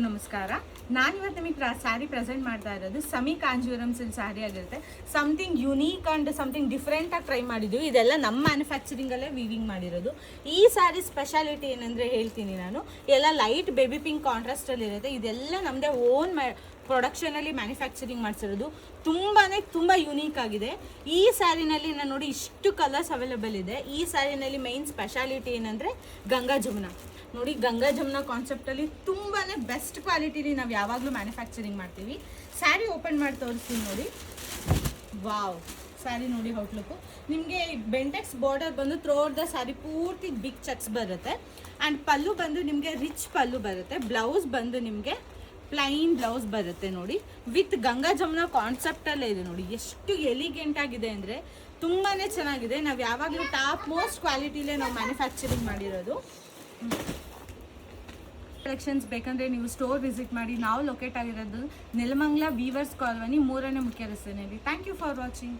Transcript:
ನಮಸ್ಕಾರ. ನಾನಿವತ್ತು ನಿಮಗೆ ಸ್ಯಾರಿ ಪ್ರೆಸೆಂಟ್ ಮಾಡ್ತಾ ಇರೋದು ಸಮಿ ಕಾಂಜೀವರಂ ಸಿಲ್ಕ್ ಸ್ಯಾರಿ ಆಗಿರುತ್ತೆ. Something unique and something different ಆಗಿ ಟ್ರೈ ಮಾಡಿದ್ದೀವಿ. ಇದೆಲ್ಲ ನಮ್ಮ ಮ್ಯಾನುಫ್ಯಾಕ್ಚರಿಂಗಲ್ಲೇ ವೀವಿಂಗ್ ಮಾಡಿರೋದು. ಈ ಸ್ಯಾರಿ ಸ್ಪೆಷಾಲಿಟಿ ಏನಂದರೆ ಹೇಳ್ತೀನಿ ನಾನು, ಎಲ್ಲ ಲೈಟ್ ಬೇಬಿ ಪಿಂಕ್ ಕಾಂಟ್ರಾಸ್ಟಲ್ಲಿ ಇರುತ್ತೆ. ಇದೆಲ್ಲ ನಮ್ಮದೇ ಓನ್ ಪ್ರೊಡಕ್ಷನಲ್ಲಿ ಮ್ಯಾನುಫ್ಯಾಕ್ಚರಿಂಗ್ ಮಾಡಿಸಿರೋದು. ತುಂಬ ಯುನೀಕ್ ಆಗಿದೆ. ಈ ಸ್ಯಾರಿನಲ್ಲಿ ನಾನು ನೋಡಿ ಇಷ್ಟು ಕಲರ್ಸ್ ಅವೈಲೇಬಲ್ ಇದೆ. ಈ ಸ್ಯಾರಿನಲ್ಲಿ ಮೈನ್ ಸ್ಪೆಷಾಲಿಟಿ ಏನಂದರೆ ಗಂಗಾ ಜಮುನಾ. ನೋಡಿ, ಗಂಗಾ ಜಮುನಾ ಕಾನ್ಸೆಪ್ಟಲ್ಲಿ ತುಂಬಾ ಬೆಸ್ಟ್ ಕ್ವಾಲಿಟಿಲಿ ನಾವು ಯಾವಾಗಲೂ ಮ್ಯಾನುಫ್ಯಾಕ್ಚರಿಂಗ್ ಮಾಡ್ತೀವಿ. ಸ್ಯಾರಿ ಓಪನ್ ಮಾಡಿ ತೋರಿಸ್ತೀನಿ ನೋಡಿ. ವಾವ್, ಸ್ಯಾರಿ ನೋಡಿ ಔಟ್ಲುಕ್ಕು. ನಿಮಗೆ ಬೆಂಟೆಕ್ಸ್ ಬಾರ್ಡರ್ ಬಂದು ಥ್ರೋಟ್ ದ ಸ್ಯಾರಿ ಪೂರ್ತಿ ಬಿಗ್ ಚೆಕ್ಸ್ ಬರುತ್ತೆ. ಆ್ಯಂಡ್ ಪಲ್ಲು ಬಂದು ನಿಮಗೆ ರಿಚ್ ಪಲ್ಲು ಬರುತ್ತೆ. ಬ್ಲೌಸ್ ಬಂದು ನಿಮಗೆ ಪ್ಲೈನ್ ಬ್ಲೌಸ್ ಬರುತ್ತೆ ನೋಡಿ. ವಿತ್ ಗಂಗಾ ಜಮುನಾ ಕಾನ್ಸೆಪ್ಟಲ್ಲೇ ಇದೆ ನೋಡಿ. ಎಷ್ಟು ಎಲಿಗೆಂಟ್ ಆಗಿದೆ ಅಂದರೆ ತುಂಬಾ ಚೆನ್ನಾಗಿದೆ. ನಾವು ಯಾವಾಗಲೂ ಟಾಪ್ ಮೋಸ್ಟ್ ಕ್ವಾಲಿಟಿಲೇ ನಾವು ಮ್ಯಾನುಫ್ಯಾಕ್ಚರಿಂಗ್ ಮಾಡಿರೋದು. ಕಲೆಕ್ಷನ್ಸ್ ಬೇಕಂದರೆ ನೀವು ಸ್ಟೋರ್ ವಿಸಿಟ್ ಮಾಡಿ. ನಾವು ಲೊಕೇಟ್ ಆಗಿರೋದು ನೆಲಮಂಗಲ ವೀವರ್ಸ್ ಕಾಲೋನಿ 3ನೇ ಮುಖ್ಯ ರಸ್ತೆಯಲ್ಲಿ. Thank you for watching.